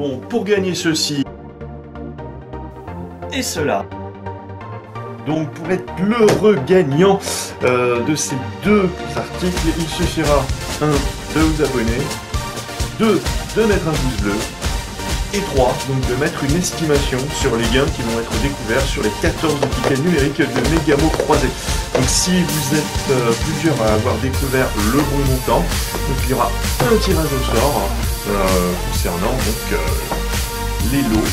Bon, pour gagner ceci et cela, donc pour être l'heureux gagnant de ces deux articles, il suffira 1. de vous abonner, 2. de mettre un pouce bleu, et 3. donc de mettre une estimation sur les gains qui vont être découverts sur les 14 tickets numériques de Megamo croisés. Donc si vous êtes plusieurs à avoir découvert le bon montant, donc il y aura un tirage au sort concernant donc les lots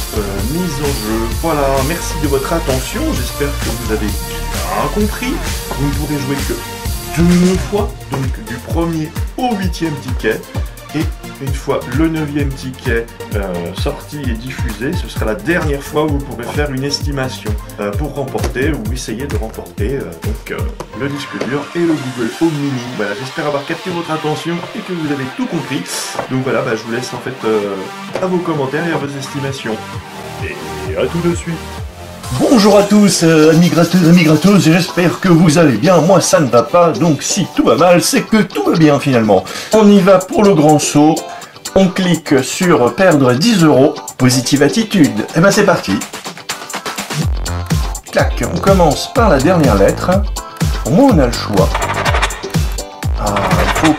mis en jeu. Voilà, merci de votre attention, j'espère que vous avez bien compris. Vous ne pourrez jouer que 2 fois, donc du 1er au 8e ticket, et une fois le 9e ticket sorti et diffusé, ce sera la dernière fois où vous pourrez faire une estimation pour remporter ou essayer de remporter le disque dur et le Google Home Mini. Voilà, j'espère avoir capté votre attention et que vous avez tout compris. Donc voilà, je vous laisse en fait à vos commentaires et à vos estimations. Et à tout de suite. Bonjour à tous, amis gratteuses, amis gratteuses, j'espère que vous allez bien. Moi ça ne va pas, donc si tout va mal, c'est que tout va bien finalement. On y va pour le grand saut, on clique sur perdre 10 €, positive attitude, et ben c'est parti. Clac, on commence par la dernière lettre, au moins on a le choix. Ah, il faut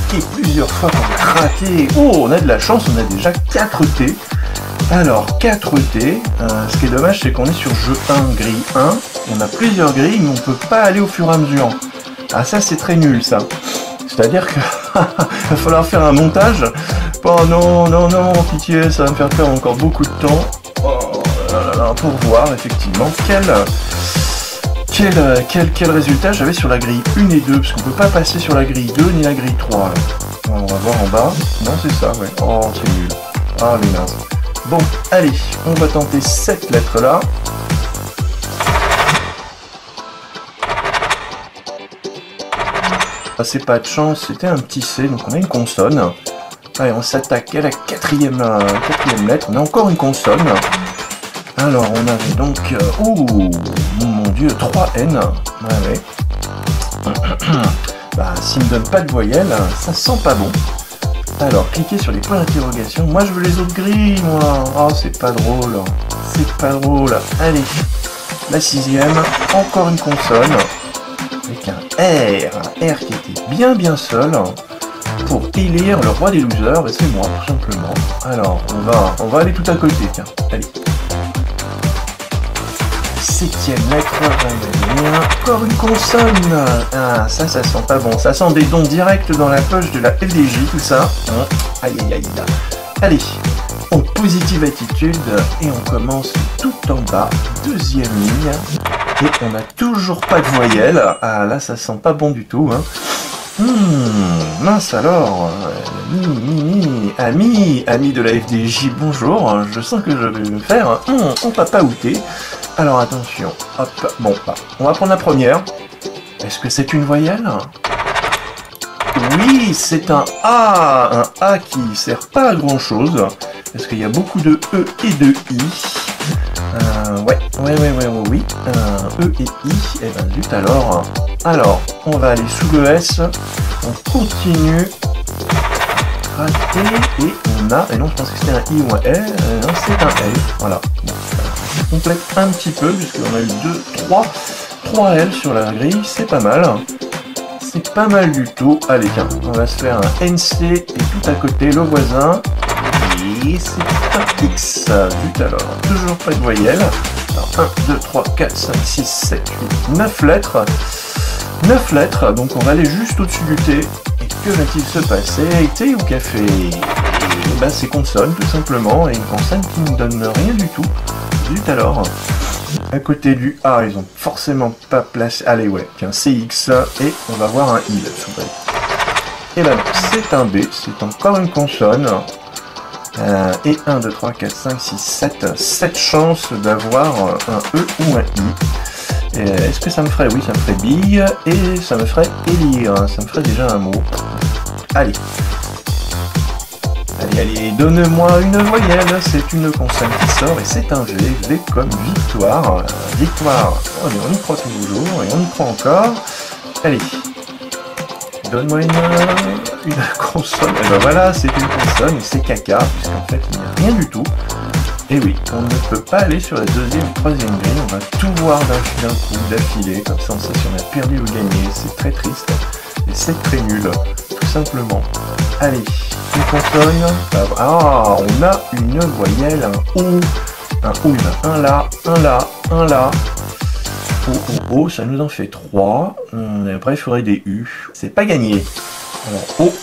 cliquer plusieurs fois pour gratter. Oh, on a de la chance, on a déjà 4 T. Alors, 4T, ce qui est dommage, c'est qu'on est sur jeu 1, grille 1. On a plusieurs grilles, mais on ne peut pas aller au fur et à mesure. Ah, ça, c'est très nul, ça. C'est-à-dire que va falloir faire un montage. Oh non, non, non, pitié, ça va me faire perdre encore beaucoup de temps. Oh là là, pour voir, effectivement, quel résultat j'avais sur la grille 1 et 2, parce qu'on ne peut pas passer sur la grille 2 ni la grille 3. Là. On va voir en bas. Non, c'est ça, ouais. Oh, c'est nul. Ah, mais mince. Bon, allez, on va tenter cette lettre-là. Ah, c'est pas de chance, c'était un petit C, donc on a une consonne. Allez, on s'attaque à la quatrième lettre, on a encore une consonne. Alors, on avait donc... oh, mon Dieu, 3N. Ouais. S'il me donne pas de voyelle, ça sent pas bon. Alors, cliquez sur les points d'interrogation. Moi, je veux les autres grilles, moi. Oh, c'est pas drôle. C'est pas drôle. Allez, la 6e. Encore une consonne. Avec un R. Un R qui était bien seul. Pour élire le roi des losers. Et c'est moi, tout simplement. Alors, on va aller tout à côté, tiens. Allez. 7e lettre. Encore une consonne. Ah, ça sent pas bon. Ça sent des dons directs dans la poche de la FDJ, tout ça. Aïe, aïe, aïe. Allez, on positive attitude et on commence tout en bas. 2e ligne. Et on n'a toujours pas de voyelle. Ah, là, ça sent pas bon du tout. Mince alors. Ami de la FDJ, bonjour. Je sens que je vais me faire on papa outé. Alors attention, hop, bon, on va prendre la première. Est-ce que c'est une voyelle? Oui, c'est un A qui sert pas à grand chose, parce qu'il y a beaucoup de E et de I. Oui, E et I, et ben zut alors. Alors, on va aller sous le S, on continue, rater, et on a, et non, je pense que c'était un I ou un L, non, c'est un L, voilà. On complète un petit peu, puisqu'on a eu 3 L sur la grille, c'est pas mal. C'est pas mal du tout. Allez, tiens, on va se faire un NC et tout à côté, le voisin. Et c'est un X. Vite alors, toujours pas de voyelle. Alors, 1, 2, 3, 4, 5, 6, 7, 8, 9 lettres. 9 lettres, donc on va aller juste au-dessus du T. Et que va-t-il se passer? Thé ou café? Et ben c'est consonne, tout simplement, et une consonne qui ne donne rien du tout. Zut alors. À côté du A, ils ont forcément pas placé... Allez, ouais, tiens, CX, et on va voir un I là-dessous. Et là, c'est un B, c'est encore une consonne. Et 1, 2, 3, 4, 5, 6, 7. 7 chances d'avoir un E ou un I. Est-ce que ça me ferait... Oui, ça me ferait bille, et ça me ferait élire. Ça me ferait déjà un mot. Allez. Allez, donne-moi une voyelle, c'est une consonne qui sort et c'est un V, V comme victoire. Victoire, on y croit toujours et on y croit encore. Allez, donne-moi une consonne. Et ben voilà, c'est une consonne, c'est caca, puisqu'en fait il n'y a rien du tout. Et oui, on ne peut pas aller sur la deuxième et troisième grille, on va tout voir d'un coup, d'affilée, comme ça on sait si on a perdu ou gagné, c'est très triste, et c'est très nul, tout simplement. Allez, une consonne, ah, on a une voyelle, un O, il y en a un là, un là, un là. O, ça nous en fait 3. Après, il faudrait des U. C'est pas gagné. Alors, O.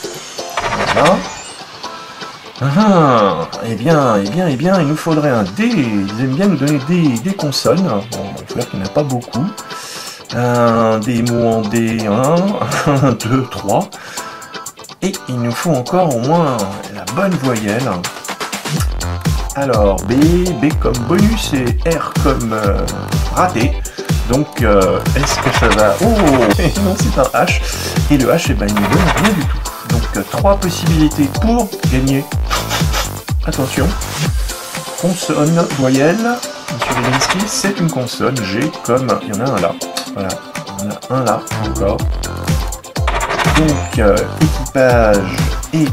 Voilà. Ah, eh bien, il nous faudrait un D. Ils aiment bien nous donner des consonnes. Bon, il faut dire qu'il n'y en a pas beaucoup. Des mots en D, 1, 2, 3. Et il nous faut encore au moins la bonne voyelle. Alors, B comme bonus et R comme raté. Donc, est-ce que ça va... Oh, non, c'est un H. Et le H, eh ben, il ne donne rien du tout. Donc, 3 possibilités pour gagner. Attention. Consonne, voyelle. Monsieur Levinsky, c'est une consonne. G comme... Il y en a un là. Voilà. Il y en a un là, encore. Donc, équipage et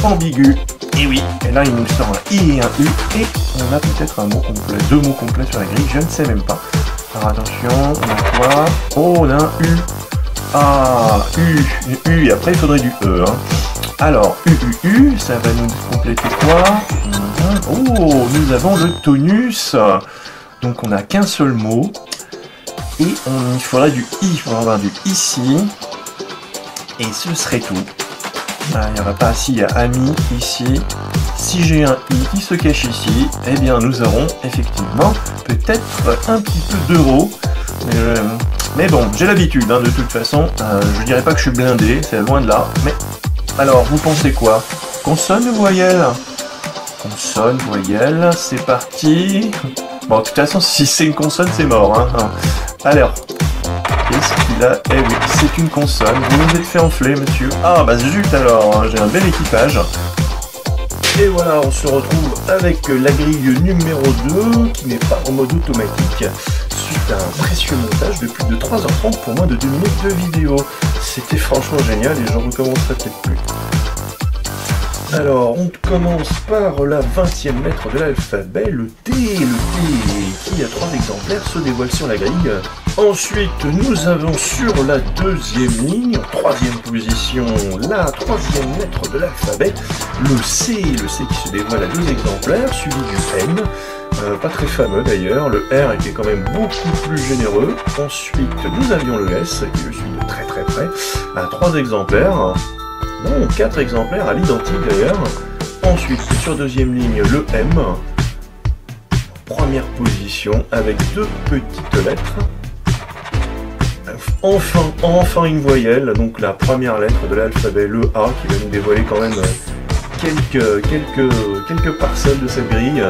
ambigu. Et oui. Et là, il nous sort un I et un U. Et on a peut-être un mot complet. 2 mots complets sur la grille. Je ne sais même pas. Alors attention, on a quoi? Oh, on a un U. Ah, U, et après il faudrait du E. Hein. Alors, U, ça va nous compléter quoi? Oh, nous avons le tonus. Donc on n'a qu'un seul mot. Et il faudrait du I, on va avoir du ici. Et ce serait tout. Ah, il n'y aura pas, si il y a ami ici. Si j'ai un I qui se cache ici, eh bien nous aurons effectivement peut-être un petit peu d'euros. Mais bon, j'ai l'habitude, hein, de toute façon. Je dirais pas que je suis blindé, c'est loin de là. Mais alors, vous pensez quoi? Consonne ou voyelle? Consonne, voyelle, c'est parti. Bon, de toute façon, si c'est une consonne, c'est mort. Hein. Alors, qu'est-ce qu'il a? Eh oui, c'est une consonne. Vous nous êtes fait enfler, monsieur. Ah, bah zut alors, hein, j'ai un bel équipage. Et voilà, on se retrouve avec la grille numéro 2, qui n'est pas en mode automatique, suite à un précieux montage de plus de 3h30 pour moins de 2 minutes de vidéo. C'était franchement génial et j'en recommencerai peut-être plus. Alors, on commence par la 20e lettre de l'alphabet, le T, qui a 3 exemplaires, se dévoile sur la grille. Ensuite, nous avons sur la 2e ligne, en 3e position, la 3e lettre de l'alphabet, le C qui se dévoile à 2 exemplaires, suivi du N, pas très fameux d'ailleurs, le R était quand même beaucoup plus généreux. Ensuite, nous avions le S, qui le suit de très très près, à 3 exemplaires. Non, 4 exemplaires à l'identique d'ailleurs. Ensuite, sur 2e ligne, le M. Première position avec 2 petites lettres. Enfin une voyelle, donc la première lettre de l'alphabet, le A, qui va nous dévoiler quand même quelques parcelles de cette grille.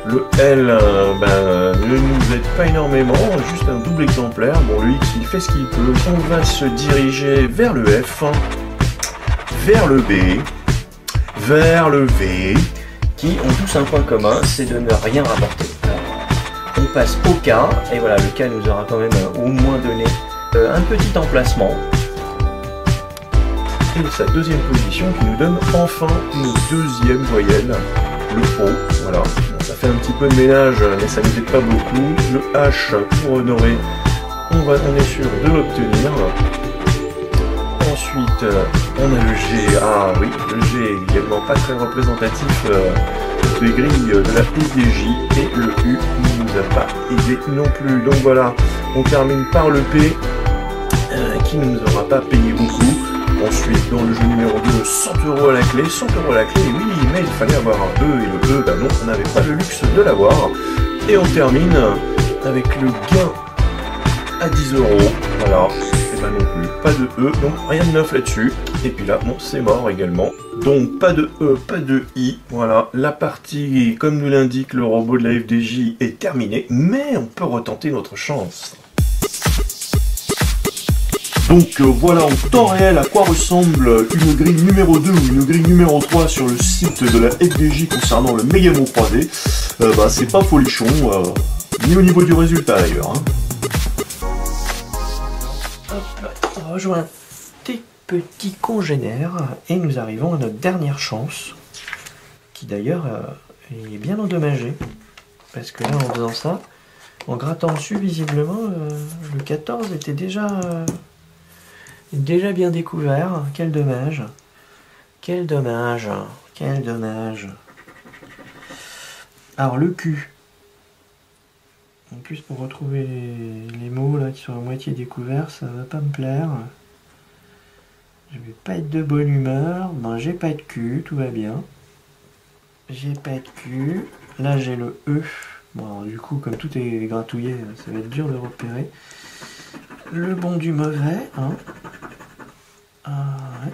Le L ne nous aide pas énormément, juste un double exemplaire. Bon, le X, il fait ce qu'il peut. On va se diriger vers le F. Vers le B, vers le V, qui ont tous un point commun, c'est de ne rien rapporter. Alors, on passe au K, et voilà, le K nous aura quand même au moins donné un petit emplacement. Et sa 2e position qui nous donne enfin une 2e voyelle, le O, voilà. Bon, ça fait un petit peu de ménage, mais ça ne nous aide pas beaucoup. Le H pour honorer, on est sûr de l'obtenir. Ensuite, on a le G. Ah oui, le G est également pas très représentatif des grilles de la FDJ. Et le U ne nous a pas aidé non plus. Donc voilà, on termine par le P, qui ne nous aura pas payé beaucoup. Ensuite, dans le jeu numéro 2, 100 € à la clé. 100 € à la clé, oui, mais il fallait avoir un E. Et le E, ben non, on n'avait pas le luxe de l'avoir. Et on termine avec le gain à 10 €. Voilà. Non plus, pas de E, donc rien de neuf là-dessus. Et puis là, bon, c'est mort également. Donc pas de E, pas de I. Voilà, la partie, comme nous l'indique le robot de la FDJ, est terminée, mais on peut retenter notre chance. Donc voilà en temps réel à quoi ressemble une grille numéro 2 ou une grille numéro 3 sur le site de la FDJ concernant le Mégamon 3D. C'est pas folichon, ni au niveau du résultat d'ailleurs. Hein. On va jouer un petits congénères et nous arrivons à notre dernière chance, qui d'ailleurs est bien endommagée. Parce que là, en faisant ça, en grattant dessus, visiblement, le 14 était déjà bien découvert. Quel dommage. Quel dommage. Quel dommage. Alors, le cul. En plus, pour retrouver les mots là qui sont à moitié découverts, ça va pas me plaire. Je vais pas être de bonne humeur. Ben, j'ai pas de cul, tout va bien. J'ai pas de cul. Là, j'ai le E. Bon, alors, du coup, comme tout est gratouillé, ça va être dur de repérer. Le bon du mauvais, hein. Ah, ouais.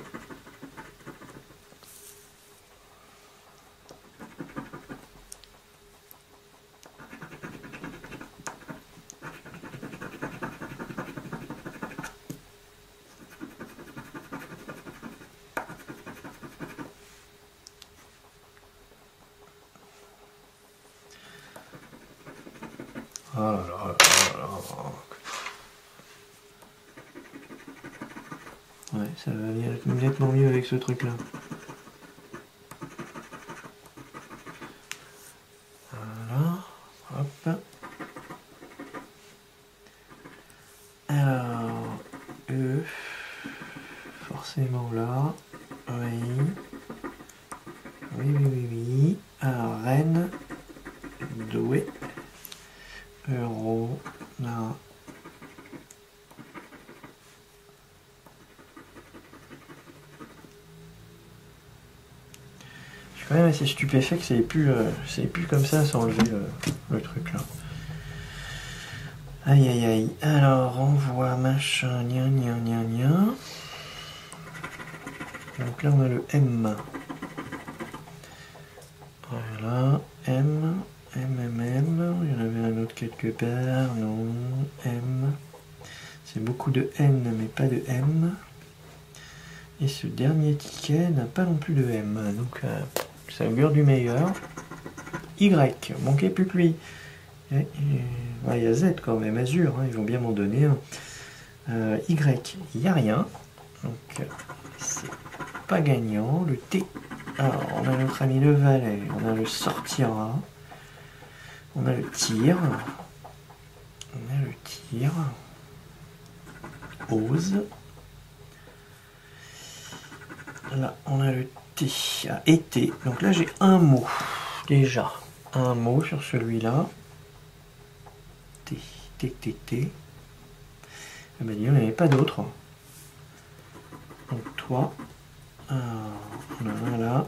Oh là là là là là. Ouais, ça va bien nettement mieux avec ce truc-là. Voilà, hop. Alors, E, forcément là, oui. Oui, oui, oui, oui. Alors, Rennes, Douai, Euro, là. Je suis quand même assez stupéfait que ça ait plus comme ça s'enlever le truc là. Aïe aïe aïe. Alors, envoie machin, gna gna gna gna. Donc là, on a le M. Voilà, M, M, M, M. Il y en avait un autre quelque part. Non, M. C'est beaucoup de N, mais pas de M. Et ce dernier ticket n'a pas non plus de M. Donc, ça augure du meilleur. Y, manquait plus que lui. Et, il y a Z quand même, Azur, hein, ils vont bien m'en donner un. Y, il n'y a rien. Donc, c'est pas gagnant. Le T, alors on a notre ami le valet, on a le sortira, on a le tir, ose. Là, on a le T, été. Donc là, j'ai un mot, déjà. Un mot sur celui-là. T, T, T, T. Ah ben, il n'y en avait pas d'autre. Donc, toi. On en a là.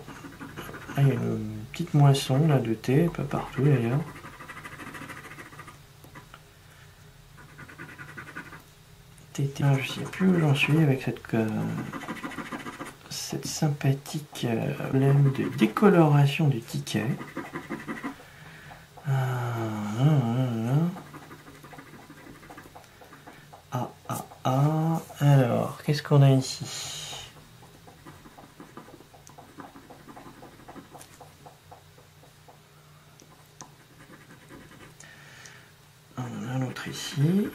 Ah, il y a une petite moisson là de T, pas partout d'ailleurs. T, T. Je sais plus où j'en suis avec cette sympathique problème de décoloration du ticket. Alors, qu'est-ce qu'on a ici? On a un autre ici.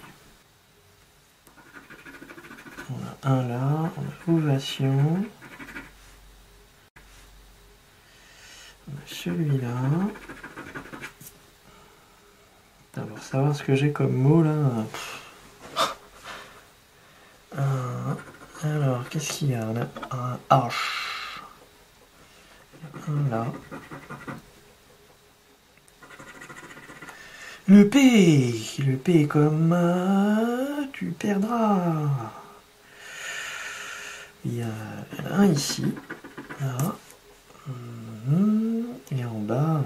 On a un là, on a ovation. On a celui-là. Pour savoir ce que j'ai comme mot là. Alors, qu'est-ce qu'il y a? On a un H. Un là. Le P comme tu perdras. Il y en a un ici. Là. Et en bas.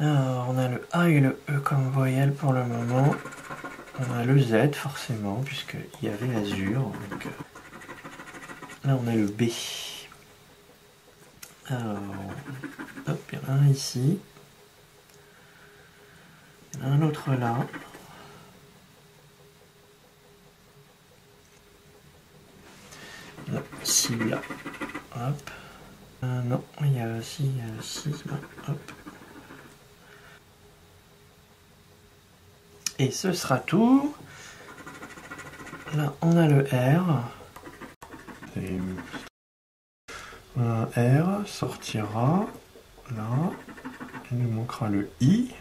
Alors, on a le A et le E comme voyelle pour le moment. On a le Z forcément, puisqu'il y avait Azur. Donc, là, on a le B. Alors, hop, il y en a un ici. Il y en a un autre là. Ici, là. Hop. Non, il y a aussi, hop. Et ce sera tout. Là, on a le R. Et un R sortira. Là, il nous manquera le I.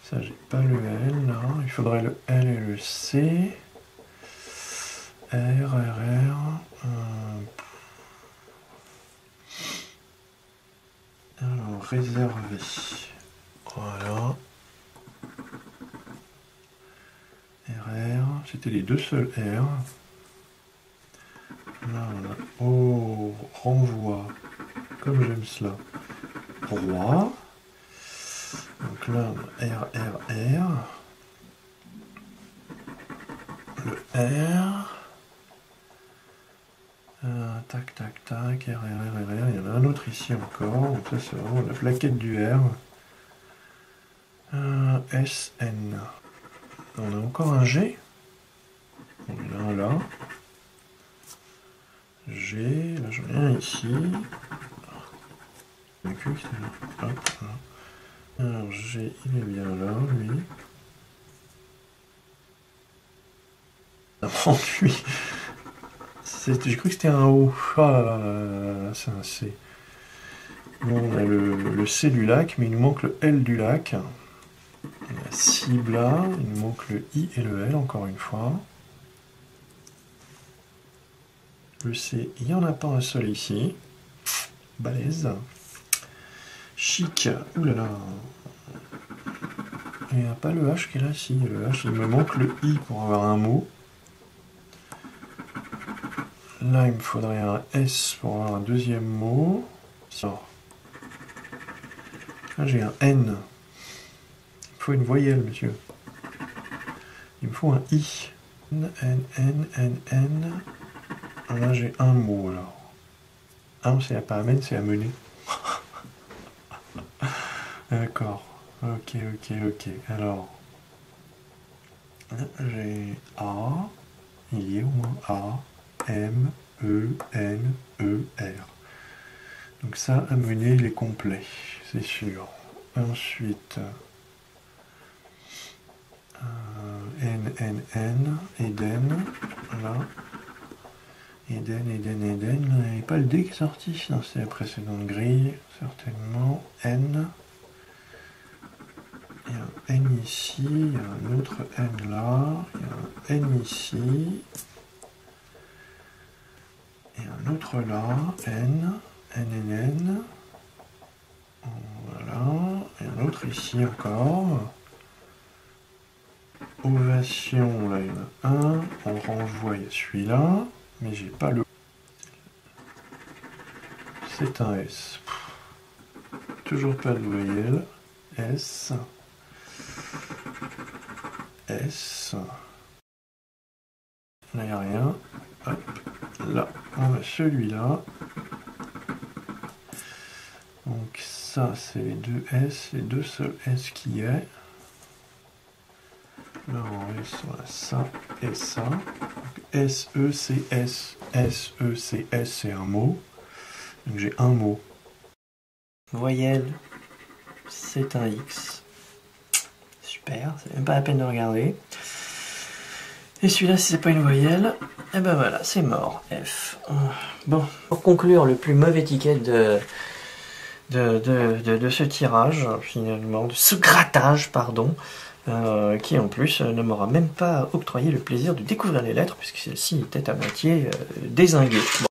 Ça, j'ai pas le L là. Il faudrait le L et le C. R, R, R. Alors, réservé. Voilà. RR. C'était les deux seuls R. Là, on a. Oh, renvoi. Comme j'aime cela. Roi. Donc là, R, R, R. Le R. Tac, tac, tac. R, R, R, R. Il y en a un autre ici encore. Donc ça, c'est vraiment la plaquette du R. S, N. On a encore un G. On a un là. G. Là, j'en ai un ici. Hop, là. Alors G, il est bien là, lui. Oh, lui. J'ai cru que c'était un O. Ah là là, c'est un C. Bon, on a le C du lac, mais il nous manque le L du lac. La cible là, il nous manque le I et le L, encore une fois. Le C, il n'y en a pas un seul ici. Balèze. Chic. Oulala. Il n'y a pas le H qui est là, si. Le H, il me manque le I pour avoir un mot. Là, il me faudrait un S pour avoir un deuxième mot. Là, j'ai un N. Il me faut une voyelle, monsieur. Il me faut un I. N, N, N, N, N. Là, j'ai un mot, alors. Ah, c'est pas amène, c'est amener. D'accord. Ok. Alors, j'ai A. Il y est au moins A. M, E, N, E, R. Donc ça, amener, il est complet, c'est sûr. Ensuite, N, N, N, Eden, là. Eden, il n'y avait pas le D qui est sorti, non, c'est la précédente grille, certainement. N. Il y a un N ici, il y a un autre N là, il y a un N ici. Et un autre là, N, N. Voilà. Et un autre ici encore. Ovation, là il y en a un. On renvoie, il y a celui-là. Mais j'ai pas le... C'est un S. Toujours pas de voyelle. S. S. Là il n'y a rien. Hop. Là, on a celui-là. Donc ça, c'est les deux S, les deux seuls S qui est. Là, en S, on a ça et ça. Donc, S, E, C, S. S, E, C, S, c'est un mot. Donc j'ai un mot. Voyelle, c'est un X. Super, c'est même pas la peine de regarder. Et celui-là, si c'est pas une voyelle, et ben voilà, c'est mort, F. Bon, pour conclure, le plus mauvais ticket de ce tirage, finalement, de ce grattage, pardon, qui en plus ne m'aura même pas octroyé le plaisir de découvrir les lettres, puisque celle-ci était à moitié dézinguée. Bon.